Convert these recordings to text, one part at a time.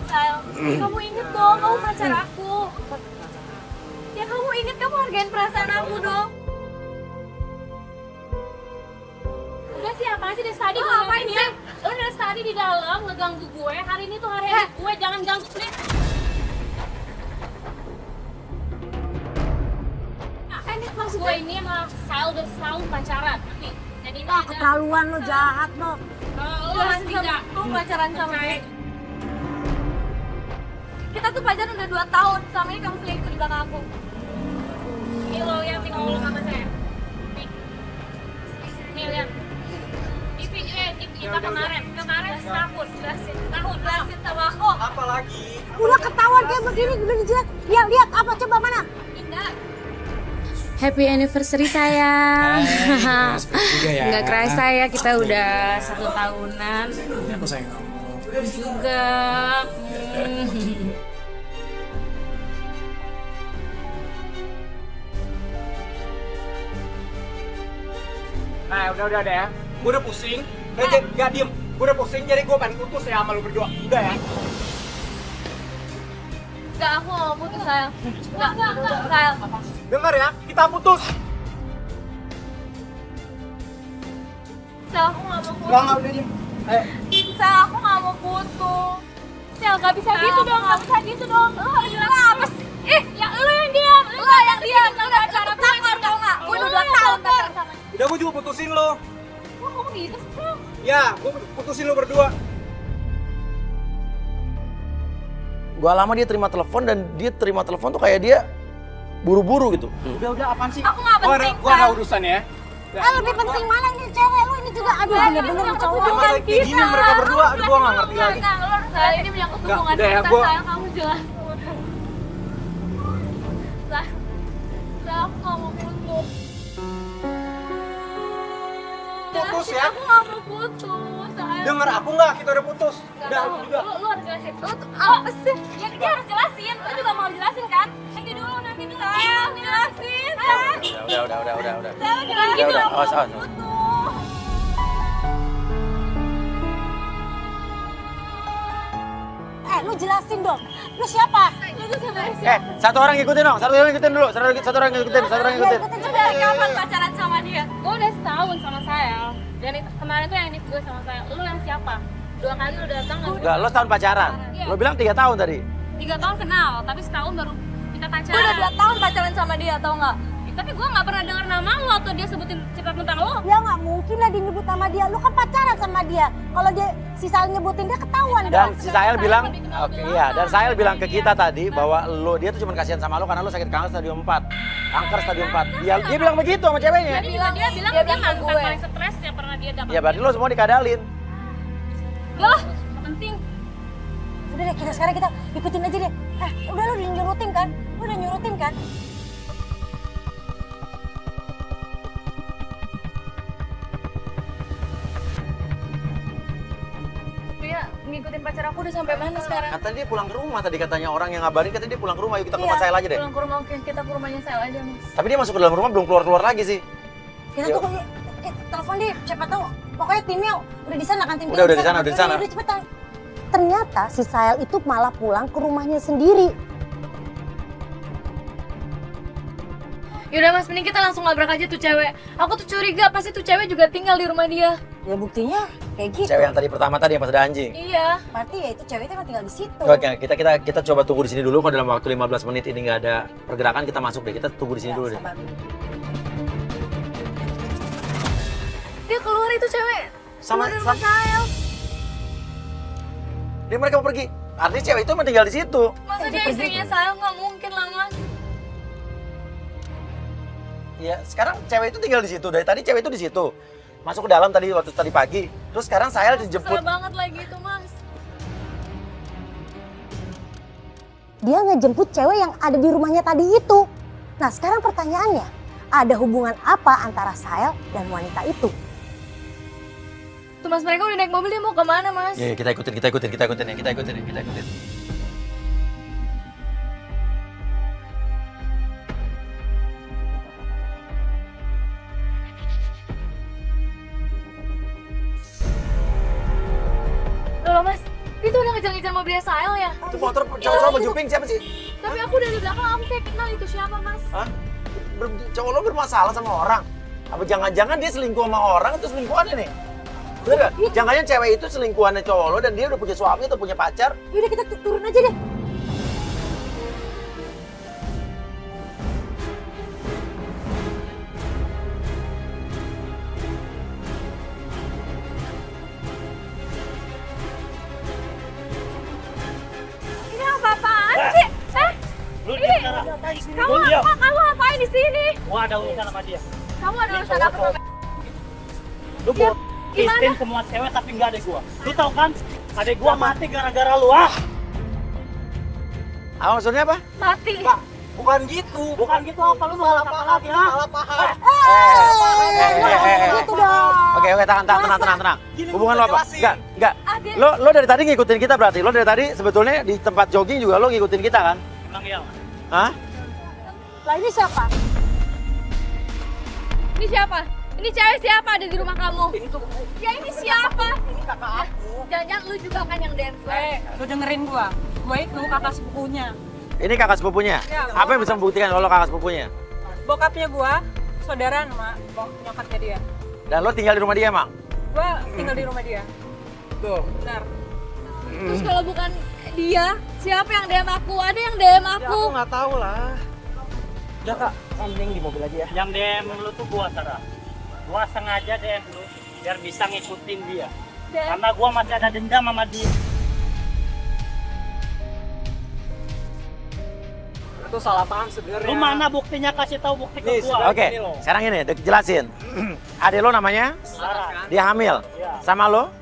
Sayang, kamu inget dong, kamu pacar aku. Ya kamu inget, kamu hargain perasaan aku dong. Udah sih, apaan sih dari tadi gue ngapain sih? Lo dari tadi di dalam ngeganggu gue, hari ini tuh hari gue, jangan ganggu please. Maksud gue ini emang Sal udah setahun pacaran, ngerti? Dan ini keterlaluan lo, jahat lo. lo masih gak mau pacaran sama dia. Kita tuh pacaran udah 2 tahun, selama ini kamu selingkuh di belakang aku. Ini lo yang tinggal ngomong sama saya. Nih lihat. Di kita kemarin setahun sama aku. Apa lagi? Udah ketahuan kayak begini, udah jelas. Lihat apa, coba mana? Indah. Happy anniversary sayang. Juga ya. Nggak kerasa ya kita udah 1 tahunan. Aku sayang kamu. Juga. Nah, udah deh ya. Gue udah pusing. Gak diem. Gue udah pusing, jadi gue pengen putus ya sama lu berdua. Udah ya. Enggak, aku gak mau putus, sayang. Enggak, sayang. Dengar ya, kita putus. Sayang, aku gak mau putus. Enggak, udah diem. Sayang, aku gak mau putus. Sayang, gak bisa gitu dong, gak bisa gitu dong. Lo harus bilang apa sih? Ya lo yang diam. Lo yang diam, lo gak cara takut, tau gak? Gue udah 2 tahun pacaran sama dia. Udah, gue juga putusin lo. Kok kamu gitu sih, sayang? Ya, gue putusin lo berdua. Gua lama dia terima telepon dan dia terima telepon tuh kayak dia buru-buru gitu. Udah, apaan sih? Aku gak penting, Gue ada sayang. urusan ya. Lebih penting mana ini cewek lu ini juga. Aduh, bener-bener cowok. Emang kayak gini mereka berdua, aduh gue gak ngerti lagi. Enggak, lo harus sayang, ini menyangkut Enggak, hubungan udah ya, kita, gua- sayang. Kamu jelas. Sayang, aku gak mau putus. Putus ya? Aku gak mau putus, sayang. Dengar aku nggak? Kita udah putus. Nggak Udah, mau. aku juga. Lu harus jelasin. Lu tuh apa sih? Ya dia harus jelasin. Lu juga mau jelasin kan? Nanti dulu. Sayang, jelasin. Sayang. Udah. Sayang, jelasin. Udah, Aku awas. mau putus. Lu jelasin dong. Lu siapa? Lu tuh sebenarnya siapa? Satu orang ngikutin dong. Satu orang ngikutin dulu. Satu orang ngikutin. Lu dari kapan pacaran sama dia? Gue udah setahun sama saya. Dan itu, kemarin tuh yang ini gue sama saya. Lu yang siapa? 2 kali lu datang nggak? Enggak, lo setahun pacaran. Lo bilang 3 tahun tadi. 3 tahun kenal, tapi setahun baru kita pacaran. Gue udah 2 tahun pacaran sama dia, tau nggak? Tapi gue nggak pernah dengar nama lo atau dia sebutin cerita tentang lo. Ya nggak mungkin lah dia nyebut nama dia. Lu kan pacaran sama dia. Kalau dia si Sal nyebutin dia ketahuan Dan dong. si Sahel bilang, lebih kenal oke lebih iya, lama. dan Sahel bilang ke kita tadi bahwa dia tuh cuma kasihan sama lo karena lo sakit kanker stadium 4. Kanker stadium 4. Dia bilang begitu sama ceweknya. Dia bilang dia mantan paling stres yang pernah dia dapat. Ya berarti lo semua dikadalin. Udah lah, penting. Udah deh, sekarang kita ikutin aja deh. Udah lu udah nyurutin kan? Lu udah nyurutin kan? Dia ngikutin pacar aku udah sampai mana sekarang? Katanya dia pulang ke rumah tadi katanya orang yang ngabarin katanya dia pulang ke rumah. Yuk kita ke rumah Sahel aja deh. Pulang ke rumah, oke, kita ke rumahnya saya aja, Mas. Tapi dia masuk ke dalam rumah belum keluar lagi sih. Kita tuh telepon deh, siapa tahu. Pokoknya timnya udah di sana kan tim Udah di sana. Udah cepetan. Ternyata si Sahel itu malah pulang ke rumahnya sendiri. Yaudah Mas, mending kita langsung labrak aja tuh cewek. Aku tuh curiga, pasti tuh cewek juga tinggal di rumah dia. Ya buktinya kayak gitu. Cewek yang tadi pertama tadi yang pas ada anjing. Iya. Berarti ya itu cewek itu emang tinggal di situ. Oke, kita coba tunggu di sini dulu. Kalau dalam waktu 15 menit ini nggak ada pergerakan, kita masuk deh. Kita tunggu di sini dulu deh. Sabar. Dia keluar itu cewek. Sama- Keluar dari rumah sama- saya. Dia mereka mau pergi. Artinya cewek itu emang tinggal di situ. Masa dia istrinya saya? Nggak mungkin lah, Mas. Ya, sekarang cewek itu tinggal di situ. Dari tadi cewek itu di situ. Masuk ke dalam tadi waktu tadi pagi. Terus sekarang Sahel dijemput. Salah banget lagi itu, Mas. Dia ngejemput cewek yang ada di rumahnya tadi itu. Nah sekarang pertanyaannya, ada hubungan apa antara Sahel dan wanita itu? Tuh Mas, mereka udah naik mobil, dia mau kemana, Mas? Ya, kita ikutin ya. Loh, Mas, itu udah ngejar ngejar mobilnya Sael ya? Itu motor cowok-cowok baju pink siapa sih? Tapi aku dari belakang aku kayak kenal itu siapa mas? Hah? Cowok lo bermasalah sama orang? Apa jangan-jangan dia selingkuh sama orang atau selingkuhannya nih? Bener gak? Jangan-jangan cewek itu selingkuhannya cowok lo dan dia udah punya suami atau punya pacar? Yaudah kita turun aja deh. Ini apa-apaan sih? Lu Ini, dia ngapain? kamu ngapain di sini? Gua ada urusan sama dia. Kamu ada urusan apa sama? Lu mau Gimana? istin semua cewek tapi nggak ada gua. Lu tau kan? Adek gua mati gara-gara lu ah. Apa maksudnya apa? Mati. Pak, bukan gitu. Bukan gitu apa lu salah apa lagi ah? Salah paham. Gitu dong. Oke, tenang. Gini, Hubungan lo gua apa? jelasin. Enggak. Adek. Lo dari tadi ngikutin kita berarti? Lo dari tadi sebetulnya di tempat jogging juga lo ngikutin kita kan? Emang iya. Hah? Lah ini siapa? Ini siapa? Ini cewek siapa ada di rumah kamu? Ini tuh Ya ini siapa? ini kakak aku. Jangan-jangan lu juga kan yang DM gue. Lu dengerin gua itu kakak sepupunya. Ini kakak sepupunya? Ya, Apa yang bisa membuktikan kalau lo kakak sepupunya? Bokapnya gua, saudara sama nyokapnya dia. Dan lo tinggal di rumah dia, Mang? Gua tinggal di rumah dia. Tuh. Benar. Terus kalau bukan dia, siapa yang DM aku? Ada yang DM Ya aku. aku nggak tahu lah. Udah kak, mending di mobil aja ya. Yang DM lu tuh gua Sarah. Gua sengaja DM lu biar bisa ngikutin dia. Karena gua masih ada dendam sama dia. Itu salah paham sebenarnya. Lu mana buktinya, kasih tahu bukti Nih, ke gua. Oke, Ini lo. sekarang ini, jelasin. Adek lo namanya? Sarah. Dia hamil? Iya. Sama lo?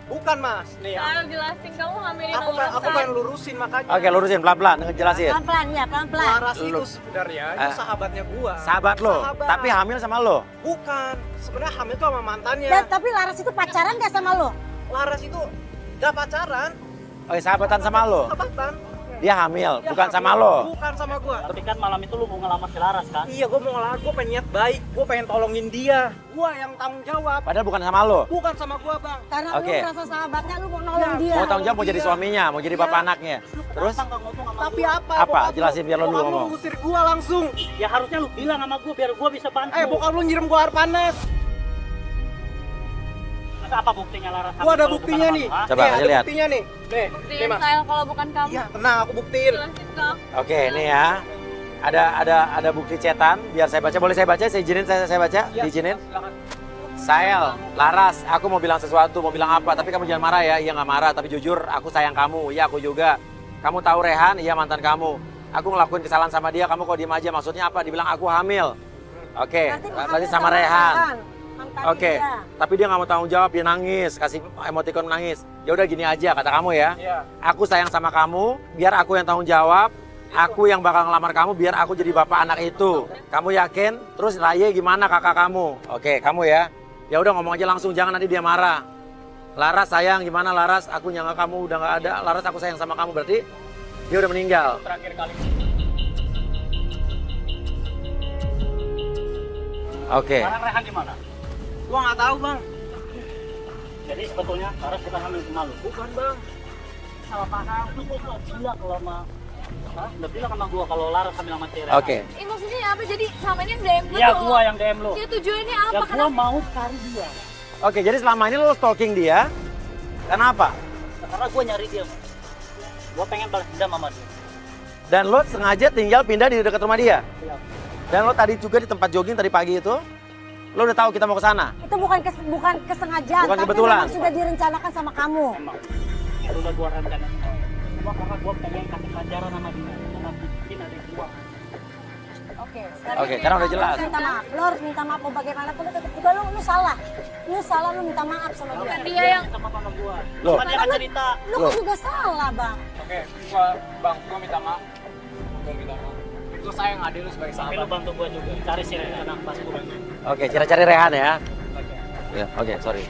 Bukan mas. Nih ya. Ayo jelasin kamu ngambilin Aku pengen lurusin makanya. Oke, lurusin pelan-pelan, ngejelasin. Pelan-pelan ya, pelan-pelan. Laras itu Lu. sebenarnya itu sahabatnya gua. Sahabat lo, Sahabat. tapi hamil sama lo? Bukan. Sebenarnya hamil tuh sama mantannya. Dan tapi Laras itu pacaran gak sama lo? Laras itu gak pacaran, Oke, sahabatan sama lo? sahabatan. Dia hamil, Dia bukan hamil. sama lo? Bukan sama gua. Tapi kan malam itu lu mau ngelamar si Laras kan? Iya, gua mau ngelamar, gua pengen niat baik, gua pengen tolongin dia. Gua yang tanggung jawab, Padahal bukan sama lo? bukan sama gua, Bang. Karena Oke. lu merasa sahabatnya, lu mau nolong Ya, dia. Mau tanggung jawab, mau jadi Iya. suaminya, mau jadi bapak anaknya. Terus? Kenapa nggak ngomong sama Tapi gua? apa? Apa? Bokap lu- Jelasin biar lo dulu bokap ngomong. ngusir gua langsung. Ya harusnya lu bilang sama gua biar gua bisa bantu. Bokap lu nyiram gua air panas. Masa apa buktinya Laras? Gua ada Kalau buktinya bukan nih. sama lu, ah? Coba, Nih, kasih ada lihat. buktinya nih. Nih, Buktiin Mas. saya kalau bukan kamu. Iya, tenang, aku buktiin. Jelasin ke aku. Oke, ini ya. Ada bukti cetan, biar saya baca. Boleh saya baca? Saya izinin saya baca? Iya, Diizinin? silakan. Sael, Laras, aku mau bilang sesuatu, mau bilang apa, tapi kamu jangan marah ya. Iya nggak marah, tapi jujur aku sayang kamu. Iya aku juga. Kamu tahu Rehan? Iya mantan kamu. Aku ngelakuin kesalahan sama dia, kamu kok diem aja. Maksudnya apa? Dibilang aku hamil. Oke, berarti sama Rehan. Oke, tapi dia nggak mau tanggung jawab, dia nangis, kasih emoticon nangis. Ya udah gini aja kata kamu ya. Iya. Aku sayang sama kamu, biar aku yang tanggung jawab. Aku yang bakal ngelamar kamu, biar aku jadi bapak anak itu. Kamu yakin? Terus Raye gimana kakak kamu? Oke, kamu ya. Ya udah ngomong aja langsung, jangan nanti dia marah. Laras sayang, gimana Laras? Aku nyangka kamu udah nggak ada. Laras aku sayang sama kamu, berarti dia udah meninggal. Terakhir kali. Oke. Sekarang Rehan di mana? Gua nggak tahu, Bang. Jadi sebetulnya Laras bukan hamil sama lu. Bukan, Bang. Salah paham. Lu kok nggak bilang kalau sama... Hah? Nggak bilang sama gua kalau Laras hamil sama cewek. Oke. Maksudnya apa? Jadi sama ini yang DM gue Iya tuh. gua yang DM lu. Dia tujuannya Ya apa? gua mau cari dia. Oke, jadi selama ini lo stalking dia. Kenapa? Karena gua nyari dia. Gua pengen balas dendam sama dia. Dan lo sengaja tinggal pindah di dekat rumah dia. Iya. Dan lo tadi juga di tempat jogging tadi pagi itu, lo udah tahu kita mau ke sana. Itu bukan kesengajaan, Bukan tapi kebetulan. memang sudah direncanakan sama kamu. Emang. Itu udah gua rencanain. Cuma karena gua pengen kasih pelajaran sama dia. Karena bikin adik gua. Oke, sekarang udah jelas. Lo harus minta maaf, lo harus minta maaf mau bagaimanapun itu juga lu salah. Lu salah, lu minta maaf sama dia. Bukan dia yang Sama mama gua. Loh. Cuma dia kan cerita. Lu kan juga salah, Bang. Oke, gua minta maaf. Gua minta maaf. Gua sayang adik lu sebagai Tapi lu sahabat. bantu gua juga. Cari si Rehan pas pulang. Oke, cari-cari Rehan ya. Ya, oke, sorry.